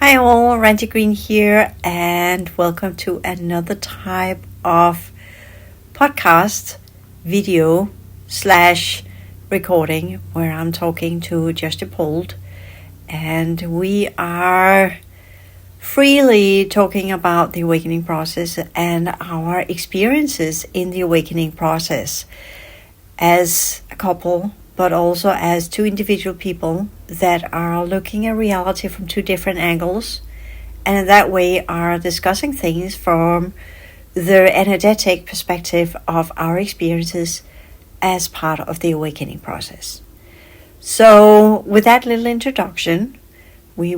Hi all, Randy Green here, and welcome to another type of podcast, video / recording where I'm talking to Josh DePold, and we are freely talking about the awakening process and our experiences in the awakening process as a couple, but also as two individual people that are looking at reality from two different angles, and in that way are discussing things from the energetic perspective of our experiences as part of the awakening process. So with that little introduction, I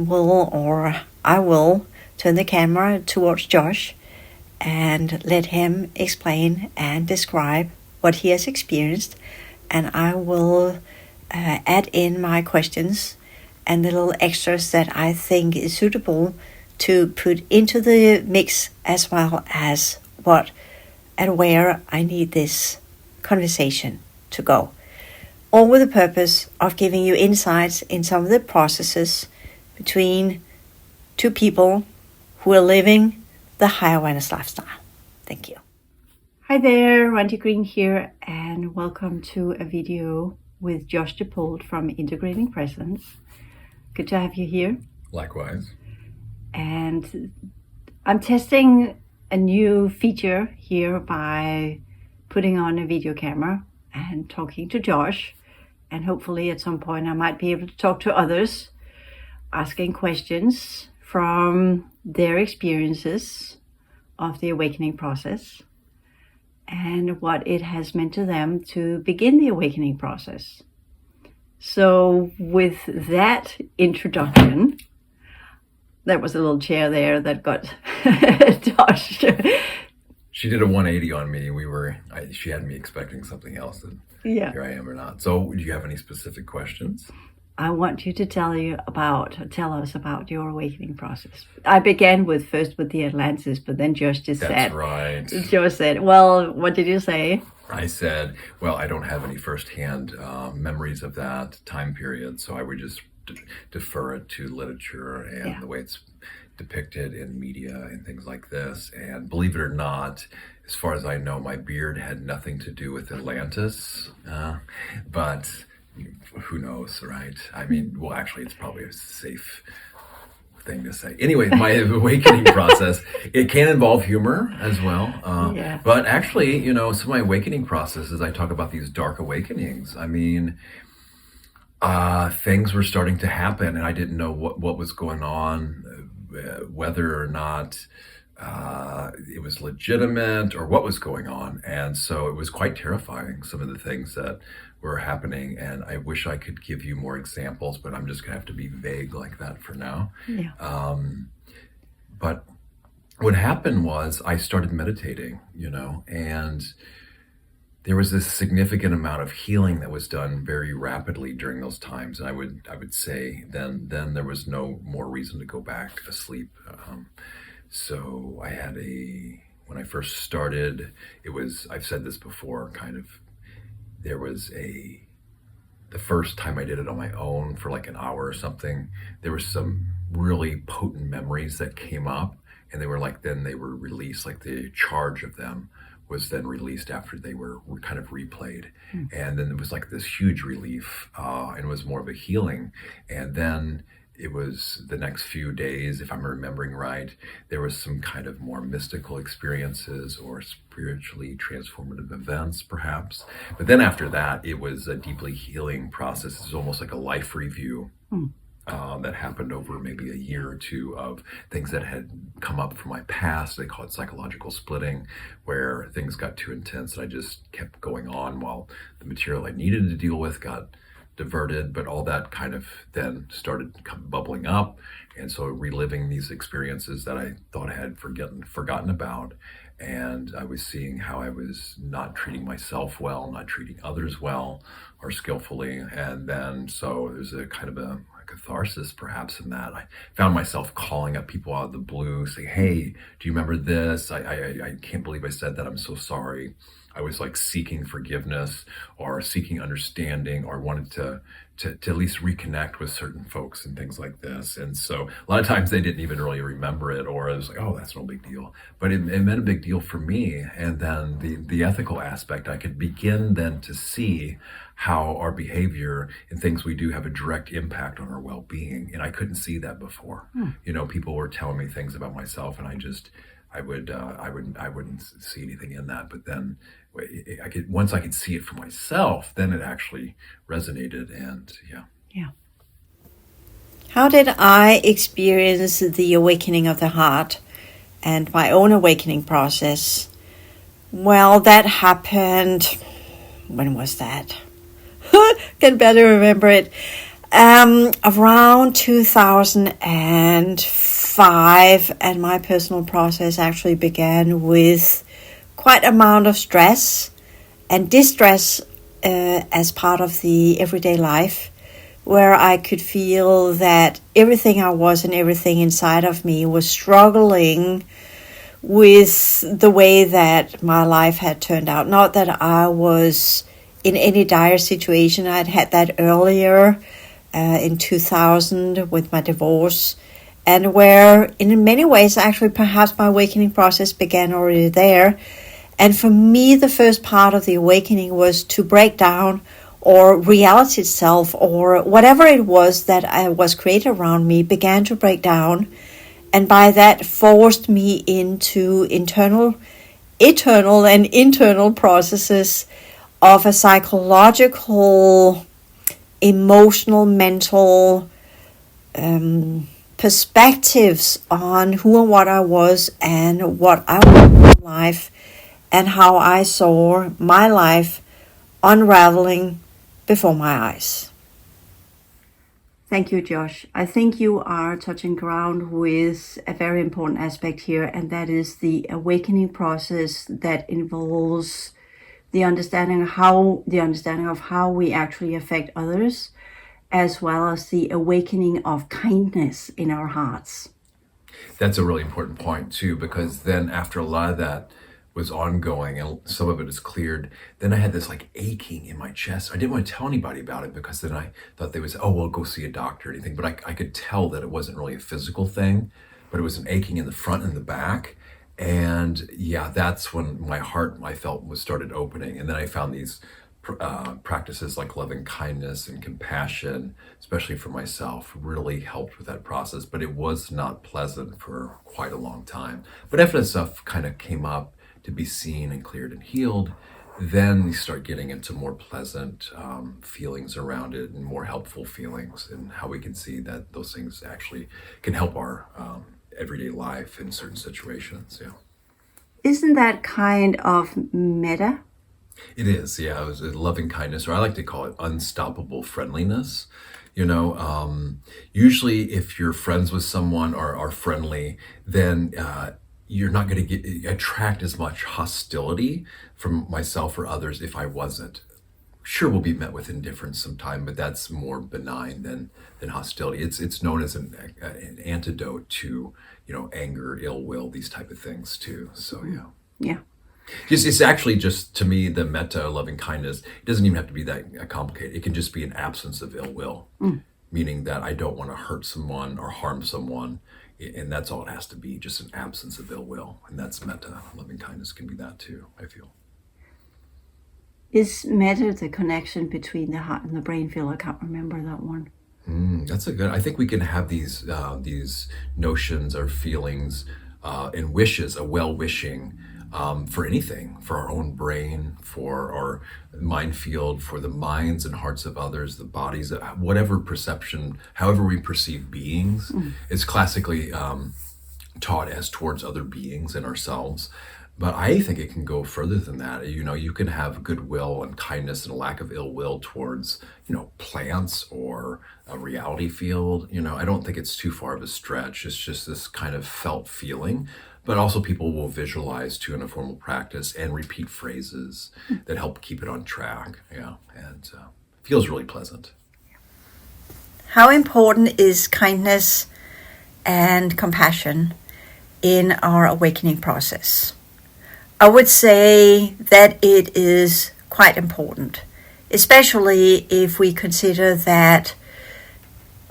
will turn the camera towards Josh and let him explain and describe what he has experienced, and I will add in my questions and little extras that I think is suitable to put into the mix, as well as what and where I need this conversation to go. All with the purpose of giving you insights in some of the processes between two people who are living the high awareness lifestyle. Thank you. Hi there, Randy Green here, and welcome to a video with Josh DePold from Integrating Presence. Good to have you here. Likewise. And I'm testing a new feature here by putting on a video camera and talking to Josh. And hopefully at some point I might be able to talk to others, asking questions from their experiences of the awakening process and what it has meant to them to begin the awakening process. So with that introduction, there was a little chair there that got Josh. She did a 180 on me. She had me expecting something else, and Here I am or not. So do you have any specific questions? I want you to tell us about your awakening process. I began first with the Atlantis, but then Josh just said. That's right. Josh said, well, what did you say? I said, well, I don't have any firsthand memories of that time period, so I would just defer it to literature and the way it's depicted in media and things like this. And believe it or not, as far as I know, my beard had nothing to do with Atlantis, but who knows, right? I mean, well, actually, it's probably a safe thing to say. Anyway, my awakening process, it can involve humor as well. But actually, some of my awakening processes, I talk about these dark awakenings. I mean, things were starting to happen and I didn't know what was going on, whether or not it was legitimate or what was going on. And so it was quite terrifying, some of the things that were happening. And I wish I could give you more examples, but I'm just gonna have to be vague like that for now. But what happened was I started meditating, and there was this significant amount of healing that was done very rapidly during those times. And I would say then there was no more reason to go back asleep. So I had when I first started, I've said this before, the first time I did it on my own for like an hour or something, there were some really potent memories that came up, and then they were released, like the charge of them was then released after they were kind of replayed. And then it was like this huge relief, and it was more of a healing. And then it was the next few days, if I'm remembering right, there was some kind of more mystical experiences or spiritually transformative events, perhaps. But then after that, it was a deeply healing process. It was almost like a life review that happened over maybe a year or two of things that had come up from my past. They call it psychological splitting, where things got too intense and I just kept going on while the material I needed to deal with got diverted, but all that kind of then started bubbling up. And so reliving these experiences that I thought I had forgotten about. And I was seeing how I was not treating myself well, not treating others well or skillfully. And then so there's a kind of a catharsis perhaps in that. I found myself calling up people out of the blue, saying, hey, do you remember this? I can't believe I said that. I'm so sorry. I was like seeking forgiveness or seeking understanding, or wanted to at least reconnect with certain folks and things like this. And so a lot of times they didn't even really remember it, or it was like, oh, that's no big deal. But it meant a big deal for me. And then the ethical aspect, I could begin then to see how our behavior and things we do have a direct impact on our well-being. And I couldn't see that before. People were telling me things about myself, and I wouldn't see anything in that. But then once I could see it for myself, then it actually resonated. And Yeah. How did I experience the awakening of the heart and my own awakening process? Well, that happened. When was that? Can barely remember it. Around 2005, and my personal process actually began with quite amount of stress and distress as part of the everyday life, where I could feel that everything I was and everything inside of me was struggling with the way that my life had turned out. Not that I was in any dire situation. I'd had that earlier in 2000 with my divorce, and where in many ways actually perhaps my awakening process began already there. And for me, the first part of the awakening was to break down, or reality itself, or whatever it was that was created around me began to break down, and by that forced me into eternal and internal processes of a psychological, emotional, mental perspectives on who and what I was and what I wanted in life, and how I saw my life unraveling before my eyes. Thank you, Josh. I think you are touching ground with a very important aspect here, and that is the awakening process that involves the understanding of how we actually affect others, as well as the awakening of kindness in our hearts. that's a really important point too, because then after a lot of that was ongoing and some of it is cleared, then I had this like aching in my chest. I didn't want to tell anybody about it, because then I thought they would say, oh, well, go see a doctor or anything. But I could tell that it wasn't really a physical thing, but it was an aching in the front and the back. And yeah, that's when my heart, I felt, was started opening. And then I found these practices like loving kindness and compassion, especially for myself, really helped with that process. But it was not pleasant for quite a long time. But after that stuff kind of came up to be seen and cleared and healed, then you start getting into more pleasant feelings around it, and more helpful feelings, and how we can see that those things actually can help our everyday life in certain situations. Yeah. Isn't that kind of meta? It is, yeah. It was a loving kindness, or I like to call it unstoppable friendliness. Usually if you're friends with someone or are friendly, then you're not going to attract as much hostility from myself or others if I wasn't. Sure, we'll be met with indifference sometime, but that's more benign than hostility. It's known as an antidote to anger, ill will, these type of things too. So yeah. Yeah. It's actually just, to me, the metta, loving kindness, it doesn't even have to be that complicated. It can just be an absence of ill will, meaning that I don't want to hurt someone or harm someone, and that's all it has to be, just an absence of ill will. And that's metta. Loving kindness can be that too, I feel. Is metta the connection between the heart and the brain field? I can't remember that one. That's a good. I think we can have these notions or feelings and wishes, a well-wishing for anything, for our own brain, for our mind field, for the minds and hearts of others, the bodies, whatever perception, however we perceive beings. It's classically taught as towards other beings and ourselves. But I think it can go further than that. You can have goodwill and kindness and a lack of ill will towards, plants or a reality field. I don't think it's too far of a stretch. It's just this kind of felt feeling. But also people will visualize too in a formal practice and repeat phrases that help keep it on track. Yeah, and feels really pleasant. How important is kindness and compassion in our awakening process? I would say that it is quite important, especially if we consider that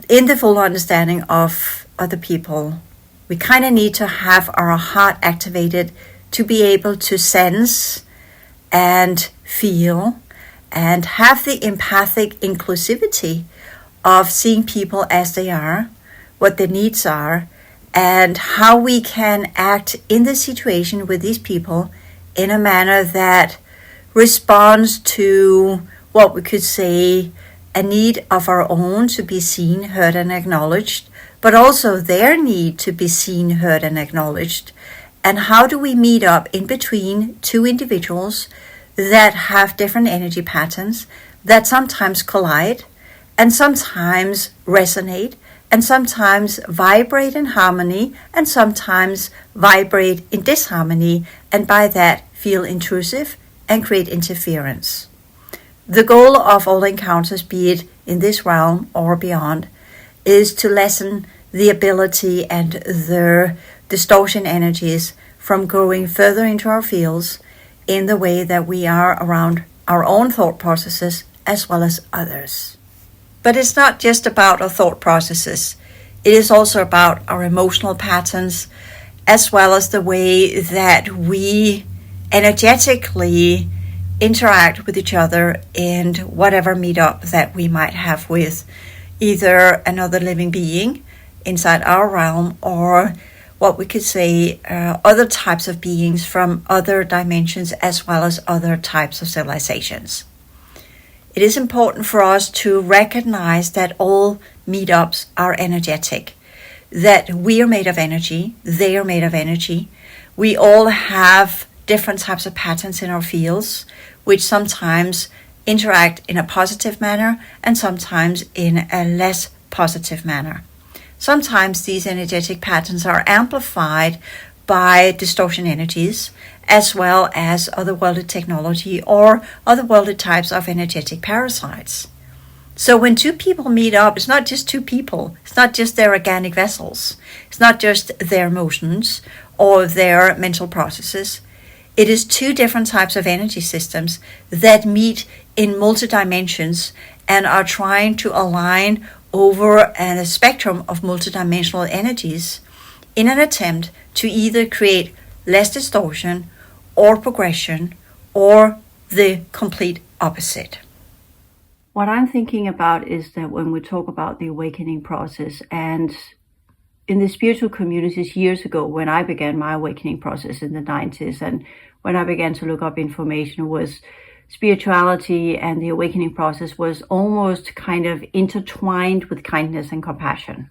in the full understanding of other people, we kind of need to have our heart activated to be able to sense and feel and have the empathic inclusivity of seeing people as they are, what their needs are, and how we can act in the situation with these people in a manner that responds to what we could say a need of our own to be seen, heard, and acknowledged, but also their need to be seen, heard, and acknowledged. And how do we meet up in between two individuals that have different energy patterns that sometimes collide and sometimes resonate and sometimes vibrate in harmony and sometimes vibrate in disharmony, and by that feel intrusive and create interference. The goal of all encounters, be it in this realm or beyond, is to lessen the ability and the distortion energies from going further into our fields in the way that we are around our own thought processes as well as others. But it's not just about our thought processes. It is also about our emotional patterns as well as the way that we energetically interact with each other in whatever meetup that we might have with either another living being inside our realm or what we could say other types of beings from other dimensions as well as other types of civilizations. It is important for us to recognize that all meetups are energetic, that we are made of energy, they are made of energy. We all have different types of patterns in our fields, which sometimes interact in a positive manner and sometimes in a less positive manner. Sometimes these energetic patterns are amplified by distortion energies as well as otherworldly technology or otherworldly types of energetic parasites. So when two people meet up, it's not just two people. It's not just their organic vessels. It's not just their emotions or their mental processes. It is two different types of energy systems that meet in multi-dimensions and are trying to align over a spectrum of multidimensional energies in an attempt to either create less distortion or progression or the complete opposite. What I'm thinking about is that when we talk about the awakening process, and in the spiritual communities years ago when I began my awakening process in the 90s and when I began to look up information, was spirituality and the awakening process was almost kind of intertwined with kindness and compassion.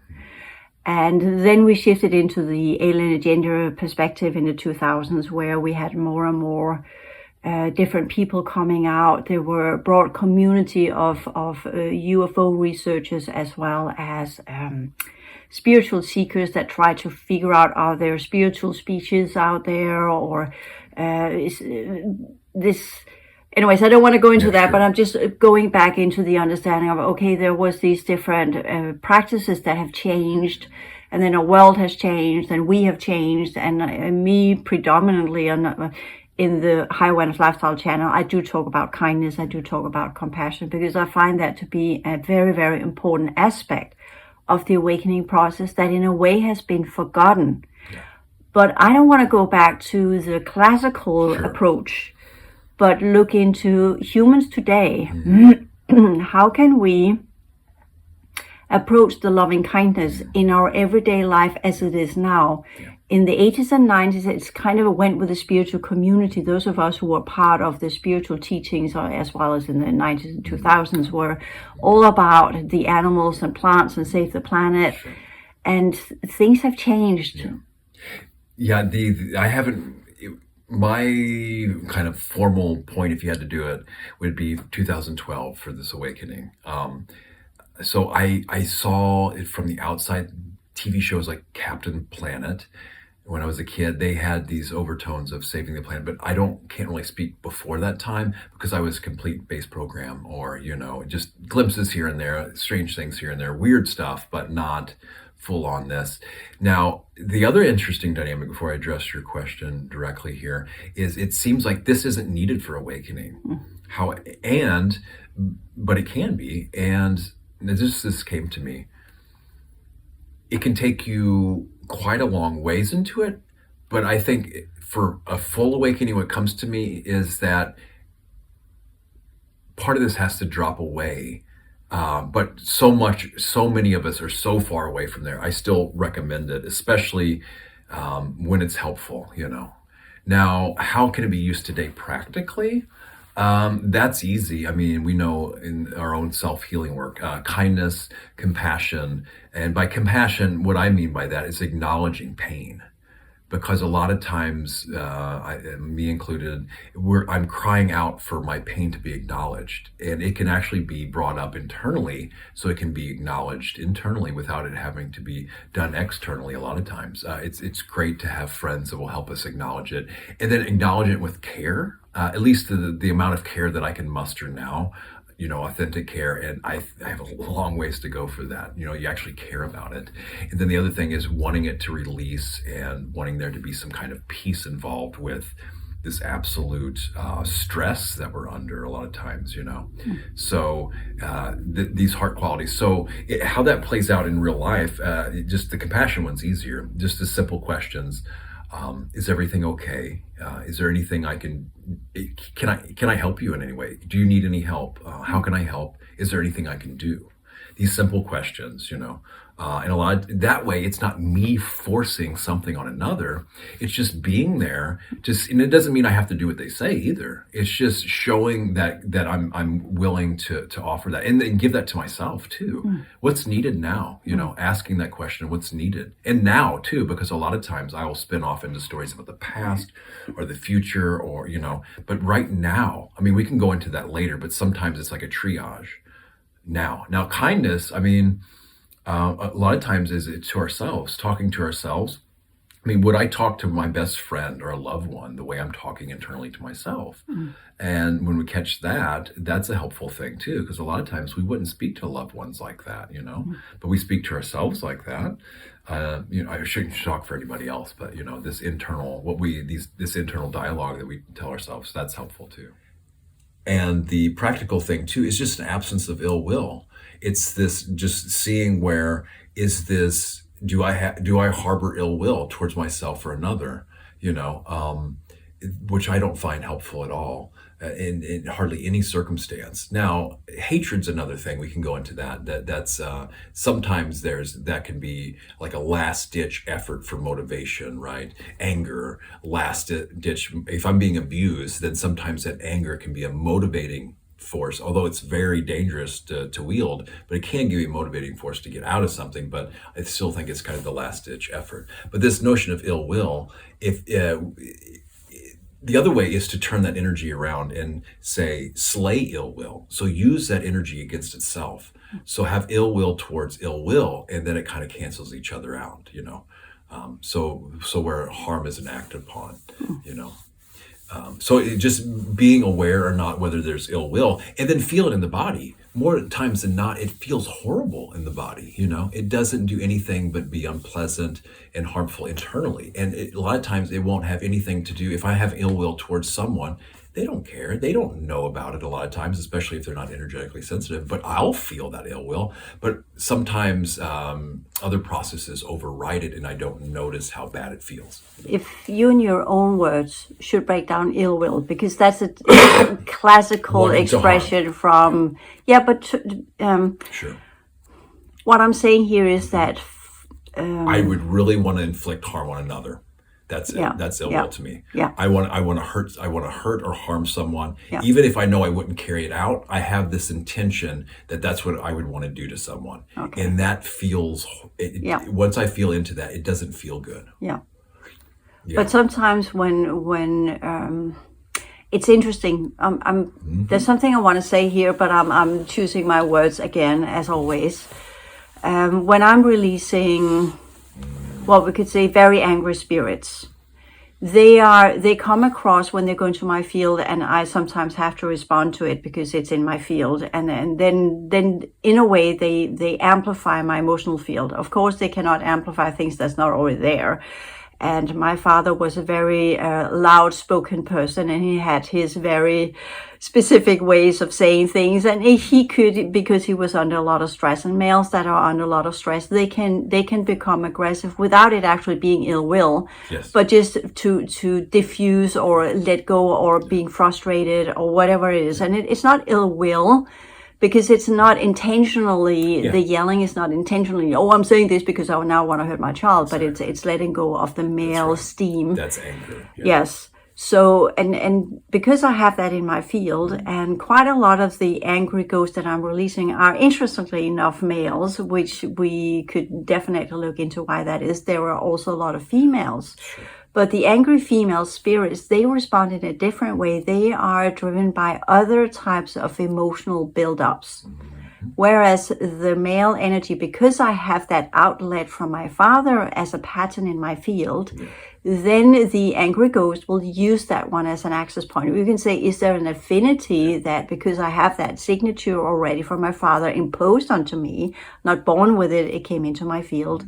And then we shifted into the alien agenda perspective in the 2000s, where we had more and more different people coming out. There were a broad community of UFO researchers as well as spiritual seekers that try to figure out, are there spiritual species out there, or is this... Anyways, I don't want to go into that, but I'm just going back into the understanding of, okay, there was these different practices that have changed, and then our world has changed, and we have changed, and me predominantly in the High Awareness Lifestyle channel, I do talk about kindness, I do talk about compassion, because I find that to be a very, very important aspect of the awakening process that in a way has been forgotten. Yeah. But I don't want to go back to the classical approach, but look into humans today. Mm-hmm. How can we approach the loving kindness in our everyday life as it is now? Yeah. In the 80s and 90s, it's kind of went with the spiritual community. Those of us who were part of the spiritual teachings, as well as in the 90s and 2000s, were all about the animals and plants and save the planet. Sure. And things have changed. Yeah, I haven't... My kind of formal point, if you had to do it, would be 2012 for this awakening. So I saw it from the outside. TV shows like Captain Planet, when I was a kid, they had these overtones of saving the planet, but can't really speak before that time because I was complete base program, or, just glimpses here and there, strange things here and there, weird stuff, but not full on this. Now, the other interesting dynamic before I address your question directly here is it seems like this isn't needed for awakening. How and but it can be, and this came to me. It can take you quite a long ways into it, but I think for a full awakening, what comes to me is that part of this has to drop away. But so many of us are so far away from there. I still recommend it, especially when it's helpful, Now, how can it be used today practically? That's easy. I mean, we know in our own self-healing work, kindness, compassion. And by compassion, what I mean by that is acknowledging pain. Because a lot of times, me included, I'm crying out for my pain to be acknowledged. And it can actually be brought up internally, so it can be acknowledged internally without it having to be done externally a lot of times. It's great to have friends that will help us acknowledge it. And then acknowledge it with care, at least the amount of care that I can muster now. Authentic care, and I have a long ways to go for that. You actually care about it. And then the other thing is wanting it to release and wanting there to be some kind of peace involved with this absolute stress that we're under a lot of times, So these heart qualities. So how that plays out in real life, just the compassion one's easier. Just the simple questions. Is everything okay? Is there anything can I help you in any way? Do you need any help? How can I help? Is there anything I can do? These simple questions, and that way it's not me forcing something on another. It's just being there. And it doesn't mean I have to do what they say either. It's just showing that I'm willing to offer that and then give that to myself too. What's needed now? Asking that question, what's needed? And now too, because a lot of times I will spin off into stories about the past or the future or, but right now, I mean, we can go into that later, but sometimes it's like a triage. Now kindness, I mean, a lot of times is it to ourselves, talking to ourselves. I mean, would I talk to my best friend or a loved one the way I'm talking internally to myself? And when we catch that, that's a helpful thing too, because a lot of times we wouldn't speak to loved ones like that, but we speak to ourselves like that. I shouldn't talk for anybody else, but this internal, this internal dialogue that we tell ourselves, that's helpful too. And the practical thing too is just an absence of ill will. It's this just seeing where is this, do I harbor ill will towards myself or another, which I don't find helpful at all in hardly any circumstance. Now, hatred's another thing. We can go into that's sometimes that can be like a last ditch effort for motivation, right? Anger, last ditch. If I'm being abused, then sometimes that anger can be a motivating force, although it's very dangerous to wield, but it can give you a motivating force to get out of something. But I still think it's kind of the last ditch effort. But this notion of ill will, the other way is to turn that energy around and say, slay ill will. So use that energy against itself. So have ill will towards ill will, and then it kind of cancels each other out, so where harm isn't acted upon, So just being aware or not whether there's ill will, and then feel it in the body. More times than not, it feels horrible in the body. It doesn't do anything but be unpleasant and harmful internally. And a lot of times it won't have anything to do, if I have ill will towards someone, they don't care. They don't know about it a lot of times, especially if they're not energetically sensitive, but I'll feel that ill will. But sometimes other processes override it and I don't notice how bad it feels. If you in your own words should break down ill will, because that's a classical expression from, sure. What I'm saying here is that I would really want to inflict harm on another. That's it. That's ill will to me. Yeah. I want to hurt or harm someone. Yeah. Even if I know I wouldn't carry it out, I have this intention that's what I would want to do to someone. Okay. And that feels, once I feel into that, it doesn't feel good. Yeah. But sometimes when it's interesting, there's something I want to say here, but I'm choosing my words again, as always. When I'm releasing, well, we could say very angry spirits, they come across when they go into my field, and I sometimes have to respond to it because it's in my field, and then in a way they amplify my emotional field. Of course, they cannot amplify things that's not already there. And my father was a very loud spoken person, and he had his very specific ways of saying things, and he could, because he was under a lot of stress. And males that are under a lot of stress, they can become aggressive without it actually being ill will, Yes. but just to diffuse or let go or being frustrated or whatever it is. And it's not ill will, because it's not intentionally, the yelling is not intentionally, oh, I'm saying this because I now want to hurt my child, but it's letting go of the male steam. That's anger. Yeah. Yes. So, and because I have that in my field, and quite a lot of the angry ghosts that I'm releasing are, interestingly enough, males, which we could definitely look into why that is. There are also a lot of females. Sure. But the angry female spirits, they respond in a different way. They are driven by other types of emotional buildups. Mm-hmm. Whereas the male energy, because I have that outlet from my father as a pattern in my field, then the angry ghost will use that one as an access point. You can say, is there an affinity that because I have that signature already from my father imposed onto me, not born with it, it came into my field.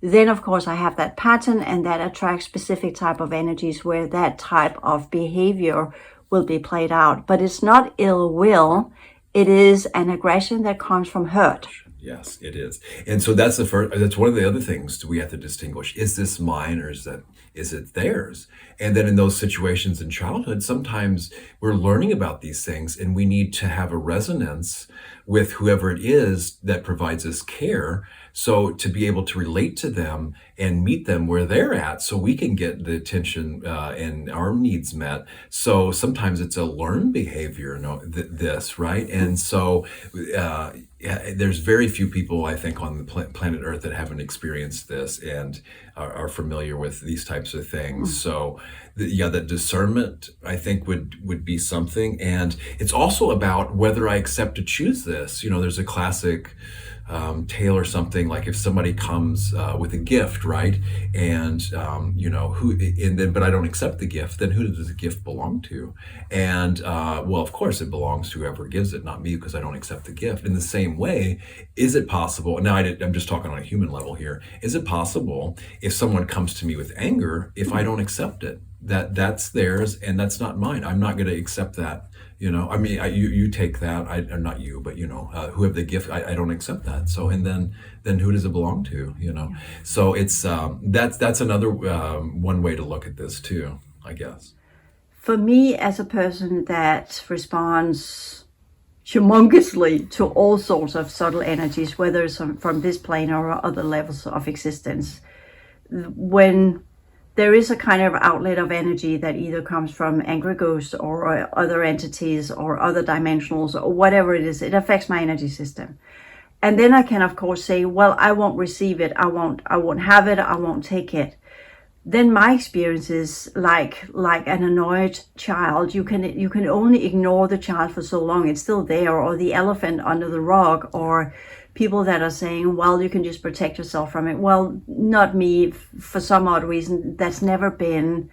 Then, of course, I have that pattern, and that attracts specific type of energies where that type of behavior will be played out. But it's not ill will. It is an aggression that comes from hurt. Yes, it is. And so that's that's one of the other things we have to distinguish. Is this mine, or is it theirs? And then in those situations in childhood, sometimes we're learning about these things, and we need to have a resonance with whoever it is that provides us care. So to be able to relate to them and meet them where they're at, so we can get the attention and our needs met. So sometimes it's a learned behavior, this, right? And so there's very few people, I think, on the planet Earth that haven't experienced this and are familiar with these types of things. So that discernment, I think, would be something. And it's also about whether I accept to choose this. There's a classic tale or something, like if somebody comes with a gift, right? And but I don't accept the gift, then who does the gift belong to? And well, of course it belongs to whoever gives it, not me, because I don't accept the gift. In the same way, is it possible, now I'm just talking on a human level here, is it possible if someone comes to me with anger, if I don't accept it, that's theirs and that's not mine? I'm not going to accept that. You take that. I'm not you, but who have the gift. I don't accept that. So, and then who does it belong to? So it's that's another one way to look at this too, I guess. For me, as a person that responds humongously to all sorts of subtle energies, whether it's from this plane or other levels of existence, when there is a kind of outlet of energy that either comes from angry ghosts or other entities or other dimensionals or whatever it is, it affects my energy system. And then I can, of course, say, well, I won't receive it. I won't have it. I won't take it. Then my experience is like an annoyed child. You can only ignore the child for so long. It's still there, or the elephant under the rug, or people that are saying, well, you can just protect yourself from it. Well, not me. For some odd reason, that's never been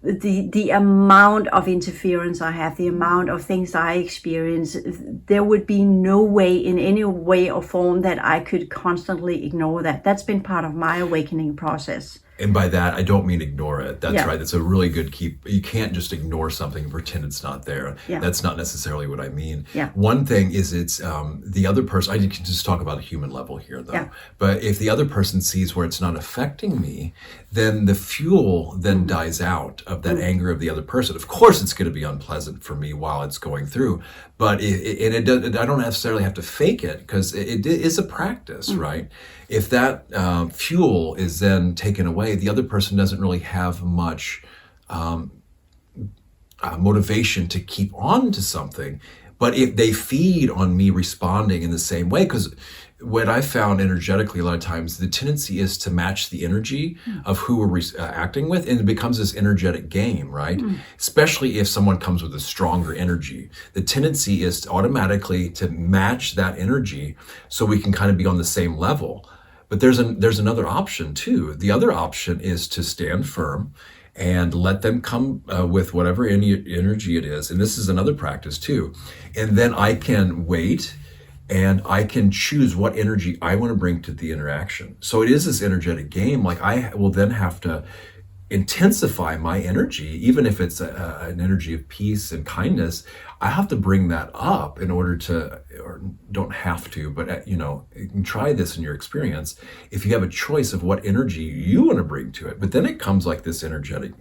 the amount of interference I have, the amount of things I experience. There would be no way in any way or form that I could constantly ignore that. That's been part of my awakening process. And by that, I don't mean ignore it. That's right. That's a really good key. You can't just ignore something and pretend it's not there. Yeah. That's not necessarily what I mean. Yeah. One thing is it's the other person, I can just talk about a human level here though. Yeah. But if the other person sees where it's not affecting me, then the fuel then dies out of that anger of the other person. Of course, it's going to be unpleasant for me while it's going through, but I don't necessarily have to fake it, because it is a practice, right? If that fuel is then taken away, the other person doesn't really have much motivation to keep on to something. But if they feed on me responding in the same way, because what I found energetically a lot of times, the tendency is to match the energy of who we're acting with, and it becomes this energetic game, right? Especially if someone comes with a stronger energy. The tendency is to automatically to match that energy so we can kind of be on the same level. But there's another option too. The other option is to stand firm and let them come with whatever energy it is. And this is another practice too. And then I can wait and I can choose what energy I want to bring to the interaction. So it is this energetic game. Like I will then have to intensify my energy, even if it's an energy of peace and kindness. I have to bring that up in order to, or don't have to, but you can try this in your experience if you have a choice of what energy you want to bring to it. But then it comes like this energetic,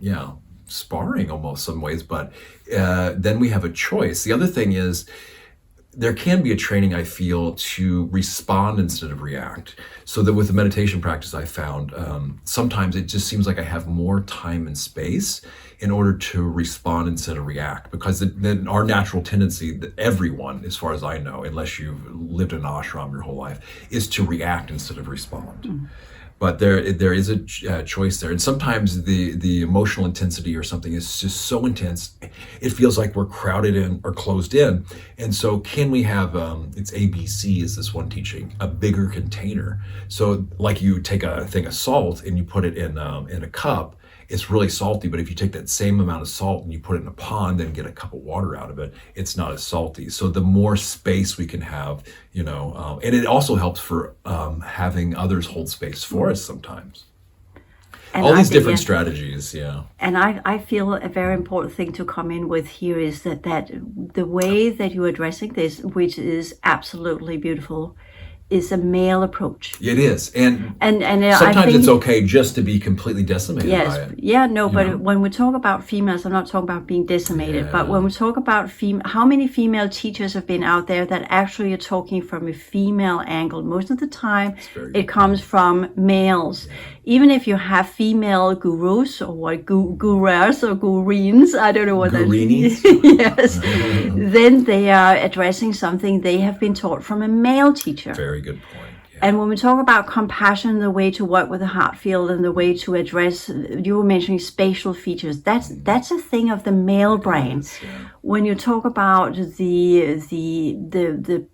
sparring almost some ways, but then we have a choice. The other thing is, there can be a training, I feel, to respond instead of react. So that with the meditation practice, I found sometimes it just seems like I have more time and space in order to respond instead of react. Because then our natural tendency, everyone, as far as I know, unless you've lived in an ashram your whole life, is to react instead of respond. Mm. But there is a choice there. And sometimes the emotional intensity or something is just so intense, it feels like we're crowded in or closed in. And so can we have, it's ABC is this one teaching, a bigger container. So like you take a thing of salt and you put it in a cup, it's really salty, but if you take that same amount of salt and you put it in a pond and get a cup of water out of it, it's not as salty. So the more space we can have, and it also helps for having others hold space for us sometimes. And all these different strategies, And I feel a very important thing to come in with here is that the way that you're addressing this, which is absolutely beautiful, is a male approach. It is, and sometimes I think it's okay just to be completely decimated by it. But when we talk about females, I'm not talking about being decimated, but when we talk about how many female teachers have been out there that actually are talking from a female angle? Most of the time, it comes from males. Even if you have female gurus or what gurus or gurines, I don't know what that is. Yes, then they are addressing something they have been taught from a male teacher. Very good point. And when we talk about compassion, the way to work with the heart field and the way to address, you were mentioning spatial features. That's a thing of the male brain. When you talk about the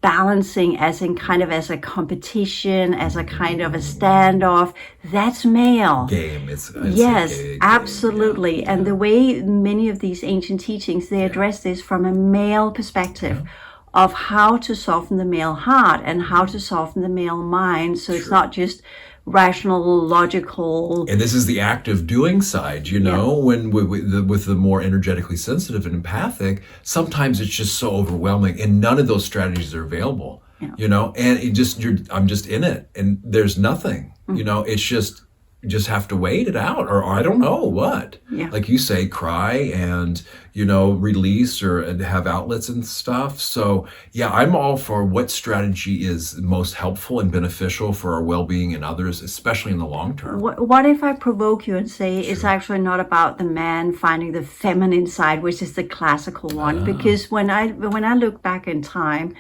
balancing as in kind of as a competition, as a kind of a standoff, that's male. Game. It's yes, absolutely. And the way many of these ancient teachings, they address this from a male perspective. Of how to soften the male heart and how to soften the male mind. So it's not just rational, logical. And this is the active doing side, when with the more energetically sensitive and empathic, sometimes it's just so overwhelming and none of those strategies are available, and I'm just in it and there's nothing, it's just, you just have to wait it out, or I don't know what. Like you say, cry and release or have outlets and stuff. So I'm all for what strategy is most helpful and beneficial for our well-being and others, especially in the long term. What if I provoke you and say it's actually not about the man finding the feminine side, which is the classical one? Because when I look back in time,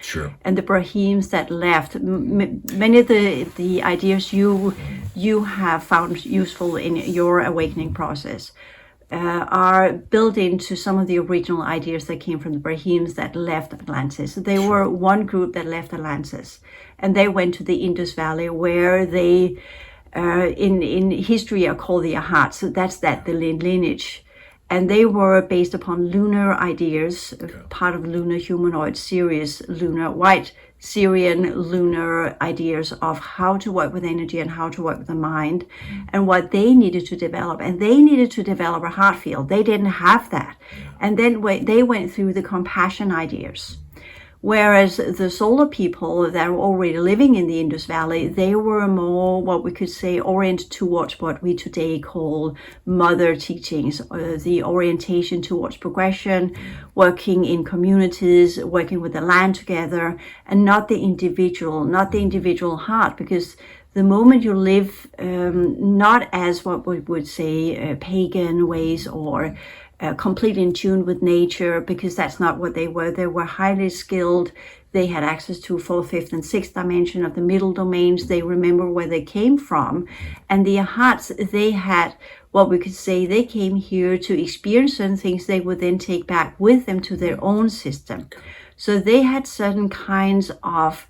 and the Brahims that left, many of the ideas you have found useful in your awakening process are built into some of the original ideas that came from the Brahims that left Atlantis. They were one group that left Atlantis, and they went to the Indus Valley, where they, in history, are called the Ahats. So that's the lineage. And they were based upon lunar ideas, part of lunar humanoid series, white Syrian lunar ideas of how to work with energy and how to work with the mind and what they needed to develop. And they needed to develop a heart field. They didn't have that. And then they went through the compassion ideas. Whereas the solar people that were already living in the Indus Valley, they were more what we could say oriented towards what we today call mother teachings, the orientation towards progression, working in communities, working with the land together, and not the individual heart, because the moment you live not as what we would say pagan ways or completely in tune with nature, because that's not what they were. They were highly skilled. They had access to 4th, 5th, and 6th dimension of the middle domains. They remember where they came from. And the Ahats, they had what we could say, they came here to experience certain things they would then take back with them to their own system. So they had certain kinds of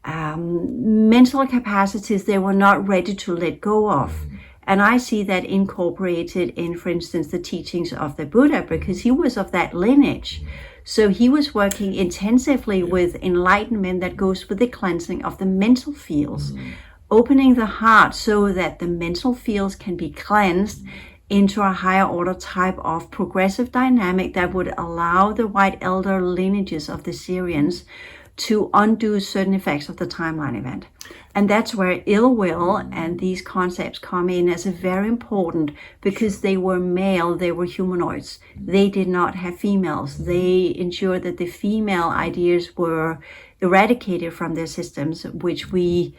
mental capacities they were not ready to let go of. And I see that incorporated in, for instance, the teachings of the Buddha, because he was of that lineage. So he was working intensively with enlightenment that goes with the cleansing of the mental fields, opening the heart so that the mental fields can be cleansed into a higher order type of progressive dynamic that would allow the white elder lineages of the Syrians to undo certain effects of the timeline event. And that's where ill will and these concepts come in as a very important, because they were male, they were humanoids. They did not have females. They ensured that the female ideas were eradicated from their systems, which we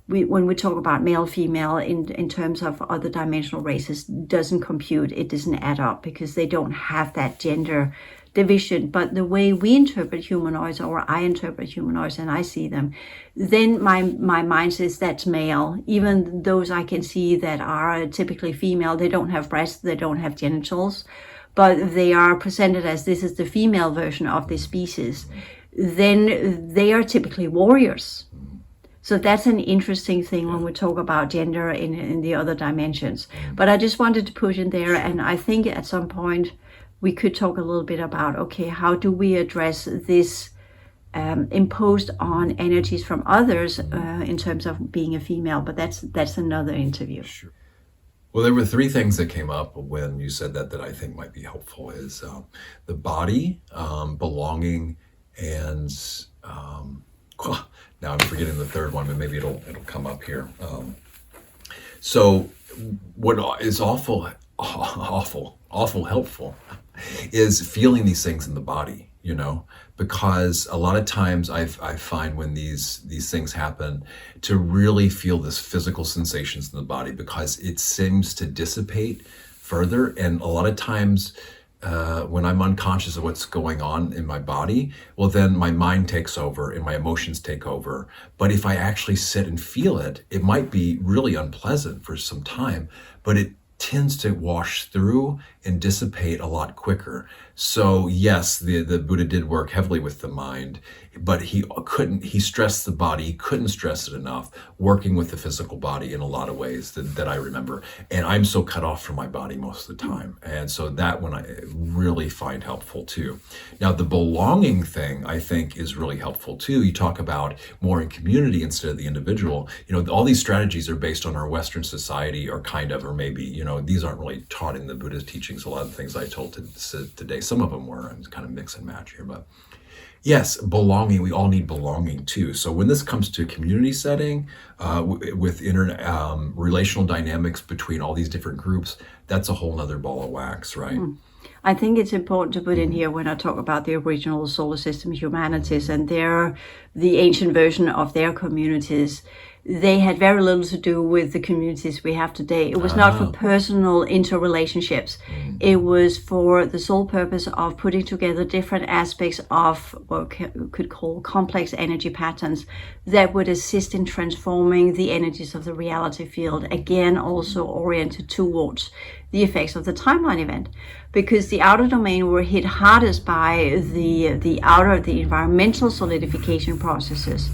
when we talk about male, female in terms of other dimensional races, doesn't compute. It doesn't add up because they don't have that gender division. But the way we interpret humanoids, or I interpret humanoids and I see them, then my mind says that's male. Even those I can see that are typically female, they don't have breasts, they don't have genitals, but they are presented as this is the female version of this species. Then they are typically warriors. So that's an interesting thing when we talk about gender in the other dimensions. But I just wanted to push in there, and I think at some point we could talk a little bit about, okay, how do we address this imposed on energies from others in terms of being a female? But that's another interview. Sure. Well, there were three things that came up when you said that I think might be helpful is the body, belonging, and now I'm forgetting the third one, but maybe it'll come up here. So what is awful helpful is feeling these things in the body, because a lot of times I find when these things happen to really feel this physical sensations in the body, because it seems to dissipate further. And a lot of times when I'm unconscious of what's going on in my body, well, then my mind takes over and my emotions take over. But if I actually sit and feel it, it might be really unpleasant for some time, but it tends to wash through and dissipate a lot quicker. So yes, the Buddha did work heavily with the mind, but he stressed the body, he couldn't stress it enough, working with the physical body in a lot of ways that I remember. And I'm so cut off from my body most of the time. And so that one I really find helpful too. Now the belonging thing I think is really helpful too. You talk about more in community instead of the individual. All these strategies are based on our Western society, or kind of, or maybe, these aren't really taught in the Buddhist teachings. A lot of the things I told today, some of them were, and kind of mix and match here, but yes, belonging, we all need belonging too. So when this comes to a community setting, with relational dynamics between all these different groups, that's a whole nother ball of wax, right? I think it's important to put in here when I talk about the original solar system humanities and the ancient version of their communities. They had very little to do with the communities we have today. It was not for personal interrelationships. It was for the sole purpose of putting together different aspects of what we could call complex energy patterns that would assist in transforming the energies of the reality field, again, also oriented towards the effects of the timeline event. Because the outer domain were hit hardest by the environmental solidification processes.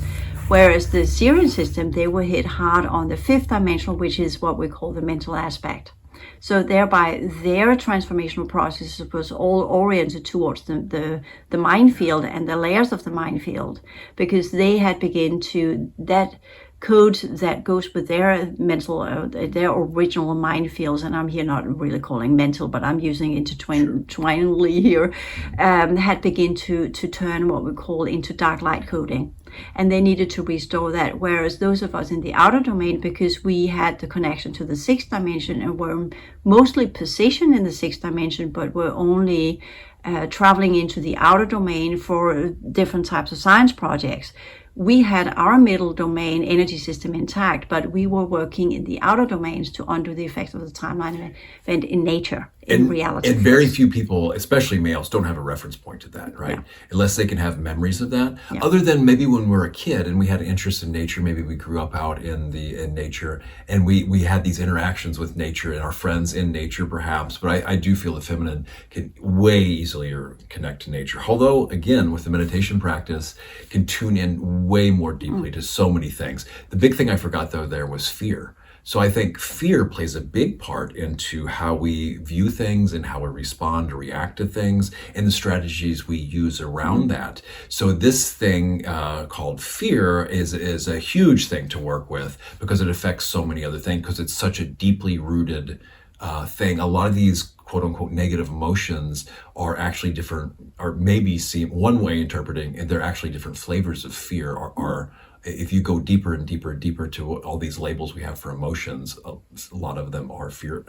Whereas the Syrian system, they were hit hard on the fifth dimensional, which is what we call the mental aspect. So thereby, their transformational processes was all oriented towards the mind field and the layers of the mind field, because they had begun to, that code that goes with their mental, their original mind fields, and I'm here not really calling mental, but I'm using intertwinedly here, had begun to turn what we call into dark light coding. And they needed to restore that. Whereas those of us in the outer domain, because we had the connection to the sixth dimension and were mostly positioned in the sixth dimension, but were only traveling into the outer domain for different types of science projects, we had our middle domain energy system intact, but we were working in the outer domains to undo the effects of the timeline event in nature, in reality. And very few people, especially males, don't have a reference point to that, right? Yeah. Unless they can have memories of that. Yeah. Other than maybe when we were a kid and we had an interest in nature, maybe we grew up out in nature and we had these interactions with nature and our friends in nature perhaps, but I do feel the feminine can way easier connect to nature. Although, again, with the meditation practice, can tune in way more deeply to so many things. The big thing I forgot though there was fear. So I think fear plays a big part into how we view things and how we respond or react to things and the strategies we use around that. So this thing called fear is a huge thing to work with because it affects so many other things because it's such a deeply rooted thing. A lot of these quote unquote negative emotions are actually different, or maybe seem one way interpreting, and they're actually different flavors of fear. Are if you go deeper and deeper and deeper to all these labels we have for emotions, a lot of them are fear,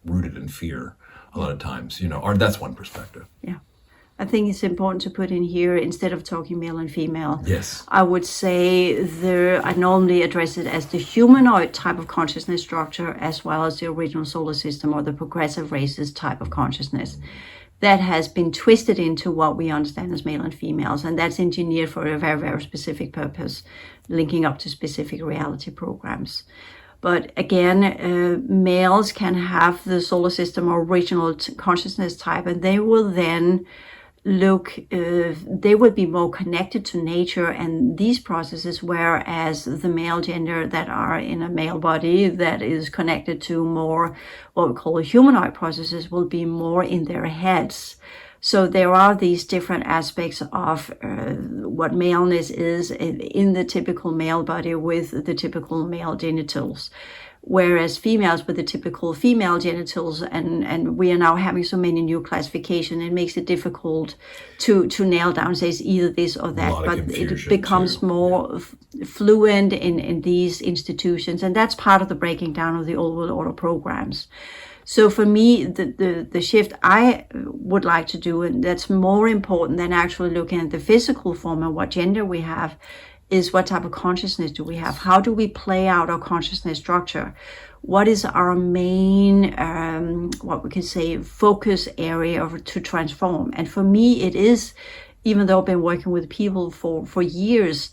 rooted in fear. A lot of times, or that's one perspective. Yeah. I think it's important to put in here, instead of talking male and female, Yes. I would say I normally address it as the humanoid type of consciousness structure, as well as the original solar system or the progressive races type of consciousness that has been twisted into what we understand as male and females. And that's engineered for a very, very specific purpose, linking up to specific reality programs. But again, males can have the solar system or original consciousness type, and they will then they will be more connected to nature and these processes, whereas the male gender that are in a male body that is connected to more what we call humanoid processes will be more in their heads. So there are these different aspects of what maleness is in the typical male body with the typical male genitals. Whereas females with the typical female genitals, and we are now having so many new classification, it makes it difficult to nail down, say it's either this or that, but it becomes more fluent in these institutions, and that's part of the breaking down of the old world order programs. So for me, the shift I would like to do, and that's more important than actually looking at the physical form and what gender we have, is what type of consciousness do we have? How do we play out our consciousness structure? What is our main, what we can say, focus area to transform? And for me, it is, even though I've been working with people for years,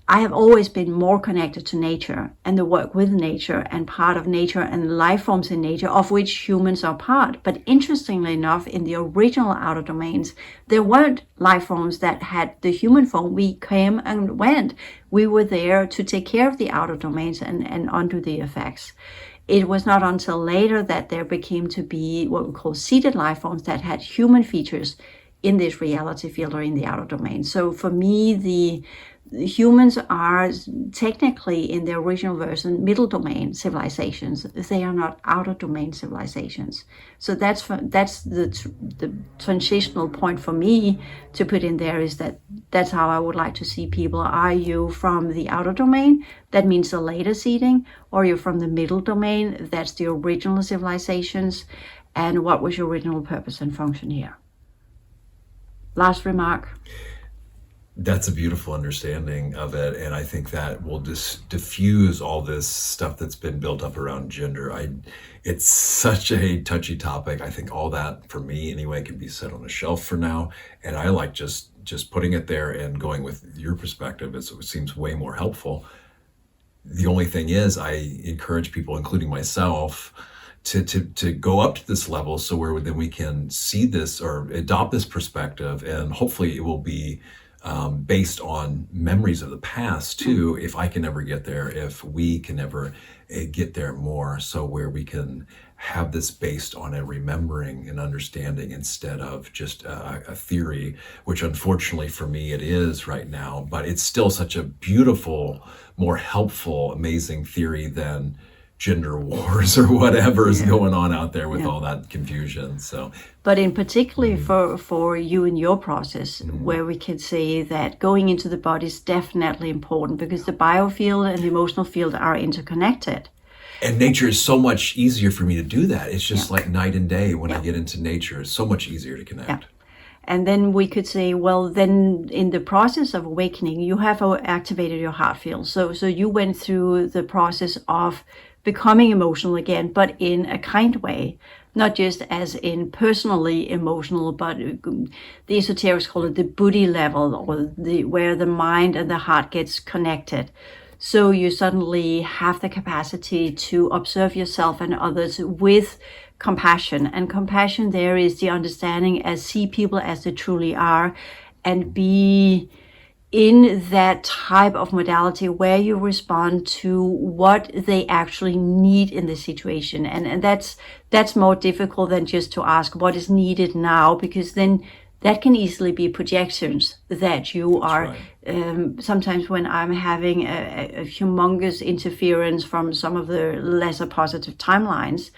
I have always been more connected to nature and the work with nature and part of nature and life forms in nature, of which humans are part. But interestingly enough, in the original outer domains, there weren't life forms that had the human form. We came and went. We were there to take care of the outer domains and undo the effects. It was not until later that there became to be what we call seated life forms that had human features in this reality field or in the outer domain. So for me, the humans are technically in their original version middle domain civilizations. They are not outer domain civilizations. So that's the transitional point for me to put in there, is that's how I would like to see people. Are you from the outer domain? That means the later seeding. Or you're from the middle domain? That's the original civilizations. And what was your original purpose and function here? Last remark. That's a beautiful understanding of it, and I think that will just diffuse all this stuff that's been built up around gender. It's such a touchy topic. I think all that, for me anyway, can be set on a shelf for now, and I like just putting it there and going with your perspective. It seems way more helpful. The only thing is, I encourage people, including myself, to go up to this level, so where then we can see this or adopt this perspective, and hopefully it will be based on memories of the past too, if I can ever get there, if we can ever get there more, so where we can have this based on a remembering and understanding instead of just a theory, which unfortunately for me it is right now, but it's still such a beautiful, more helpful, amazing theory than gender wars or whatever is going on out there with all that confusion. So, but in particularly for you and your process, where we can say that going into the body is definitely important, because the biofield and the emotional field are interconnected. And nature is so much easier for me to do that. It's just like night and day when I get into nature. It's so much easier to connect. Yeah. And then we could say, well, then in the process of awakening, you have activated your heart field. So you went through the process of becoming emotional again, but in a kind way, not just as in personally emotional, but the esoterics call it the buddhi level, or where the mind and the heart gets connected. So you suddenly have the capacity to observe yourself and others with compassion. And compassion there is the understanding as see people as they truly are, and be in that type of modality where you respond to what they actually need in the situation. And that's more difficult than just to ask what is needed now, because then that can easily be projections that you are sometimes when I'm having a humongous interference from some of the lesser positive timelines,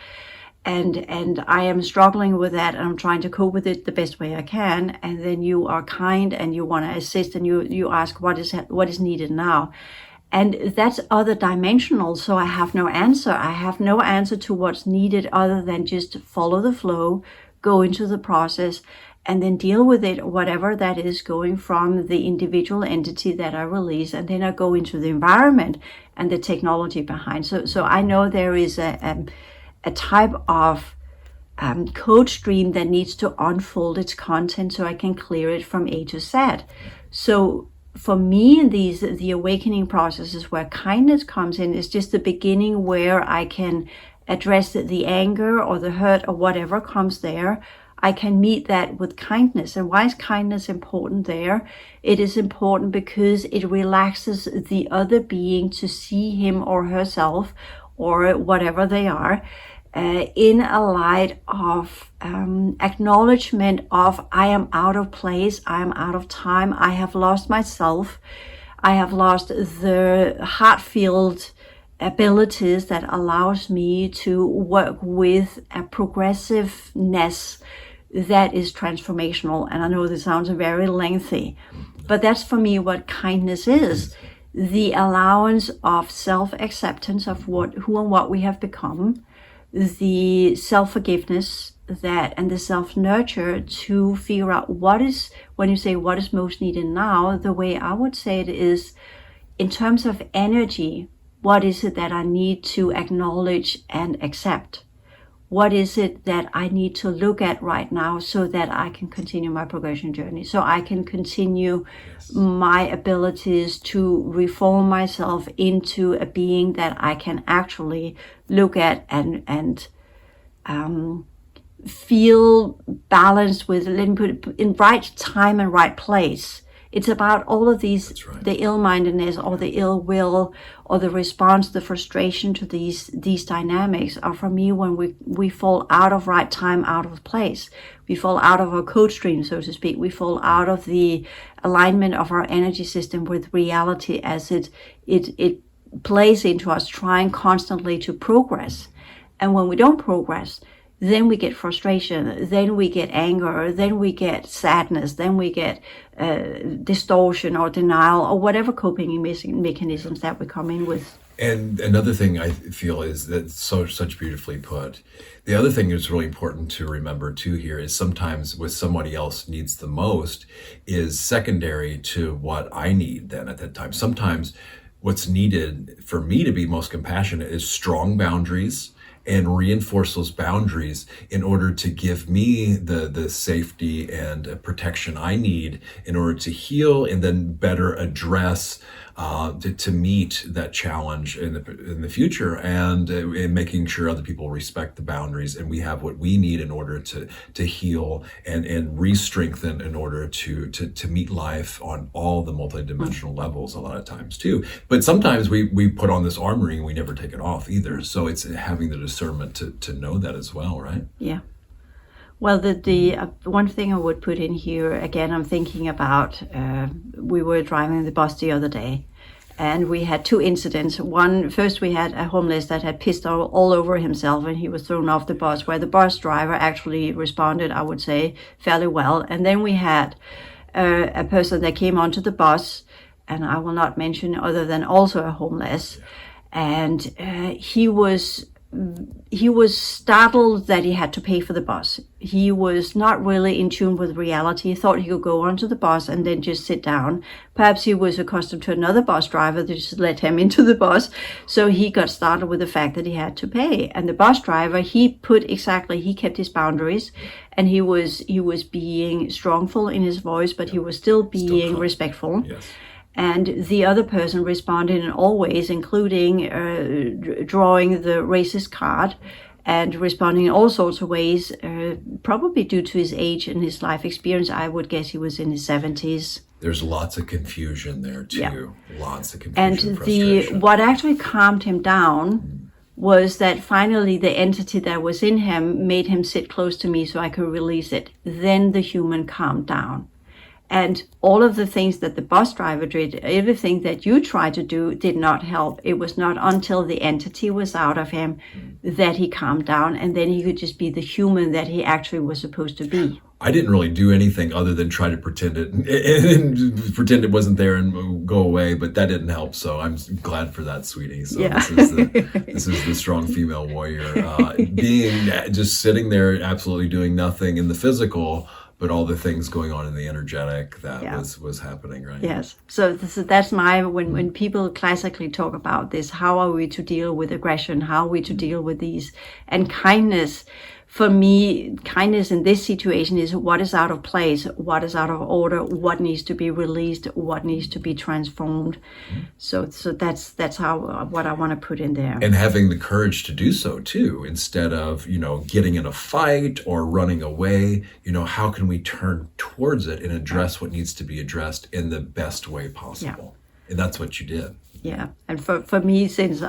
and I am struggling with that, and I'm trying to cope with it the best way I can, and then you are kind and you want to assist, and you ask what is needed now. And that's other dimensional, so I have no answer. I have no answer to what's needed other than just follow the flow, go into the process, and then deal with it, whatever that is, going from the individual entity that I release, and then I go into the environment and the technology behind. So I know there is a type of code stream that needs to unfold its content so I can clear it from A to Z. So for me, the awakening processes where kindness comes in is just the beginning, where I can address the anger or the hurt or whatever comes there. I can meet that with kindness. And why is kindness important there? It is important because it relaxes the other being to see him or herself or whatever they are in a light of acknowledgement of, I am out of place, I am out of time, I have lost myself, I have lost the heart-filled abilities that allows me to work with a progressiveness that is transformational. And I know this sounds very lengthy, but that's for me what kindness is. The allowance of self-acceptance of who and what we have become, the self-forgiveness and the self-nurture to figure out what is, when you say what is most needed now, the way I would say it is, in terms of energy, what is it that I need to acknowledge and accept? What is it that I need to look at right now so that I can continue my progression journey, so I can continue my abilities to reform myself into a being that I can actually look at and feel balanced with, in right time and right place. It's about all of these, the ill-mindedness or the ill will or the response, the frustration to these dynamics are, for me, when we fall out of right time, out of place. We fall out of our code stream, so to speak. We fall out of the alignment of our energy system with reality as it plays into us, trying constantly to progress. And when we don't progress, then we get frustration, then we get anger, then we get sadness, then we get distortion or denial or whatever coping mechanisms that we come in with. And another thing I feel is that such beautifully put. The other thing that's really important to remember too here is sometimes what somebody else needs the most is secondary to what I need then at that time. Sometimes what's needed for me to be most compassionate is strong boundaries, and reinforce those boundaries in order to give me the safety and protection I need in order to heal and then better address to meet that challenge in the future, and in making sure other people respect the boundaries and we have what we need in order to heal and re-strengthen in order to meet life on all the multidimensional levels a lot of times too. But sometimes we put on this armory and we never take it off either. So it's having the discernment to know that as well, right? Yeah. Well, the one thing I would put in here, again, I'm thinking about, we were driving the bus the other day, and we had two incidents. First we had a homeless that had pissed all over himself, and he was thrown off the bus, where the bus driver actually responded, I would say, fairly well. And then we had a person that came onto the bus, and I will not mention other than also a homeless, and he was startled that he had to pay for the bus. He was not really in tune with reality. He thought he could go onto the bus and then just sit down. Perhaps he was accustomed to another bus driver that just let him into the bus. So he got started with the fact that he had to pay. And the bus driver, he kept his boundaries, and he was being strongful in his voice, but he was still being respectful. Yes. And the other person responded in all ways, including drawing the racist card and responding in all sorts of ways, probably due to his age and his life experience. I would guess he was in his 70s. There's lots of confusion there too. Yeah. Lots of And confusion, frustration. what actually calmed him down was that finally the entity that was in him made him sit close to me so I could release it. Then the human calmed down. And all of the things that the bus driver did, everything that you tried to do did not help. It was not until the entity was out of him that he calmed down, and then he could just be the human that he actually was supposed to be. I didn't really do anything other than try to pretend it pretend it wasn't there and go away, but that didn't help. So I'm glad for that, sweetie. So Yeah. this is the strong female warrior, being just sitting there, absolutely doing nothing in the physical, but all the things going on in the energetic that was happening, right? Yes. So that's my, when people classically talk about this, how are we to deal with aggression? How are we to deal with these? And kindness, for me, kindness in this situation is what is out of place, what is out of order, what needs to be released, what needs to be transformed. So that's how, what I want to put in there. And having the courage to do so too, instead of, getting in a fight or running away, how can we turn towards it and address what needs to be addressed in the best way possible? And that's what you did. Yeah. And for me, since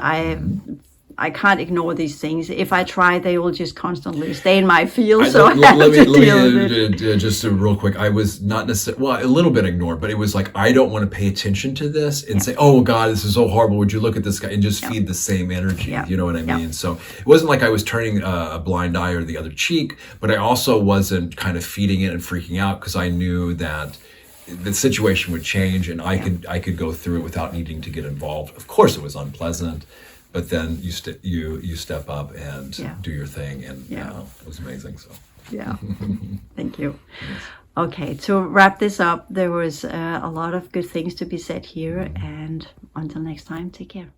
I can't ignore these things. If I try, they will just constantly stay in my field. So I have to deal with it. Just real quick, I was not necessarily, well, a little bit ignored, but it was like, I don't want to pay attention to this and say, oh God, this is so horrible. Would you look at this guy, and just feed the same energy? You know what I mean? So it wasn't like I was turning a blind eye or the other cheek, but I also wasn't kind of feeding it and freaking out, because I knew that the situation would change and I could go through it without needing to get involved. Of course it was unpleasant, but then you step up and do your thing, and it was amazing. So thank you. Yes. Okay, to wrap this up, there was a lot of good things to be said here, and until next time, take care.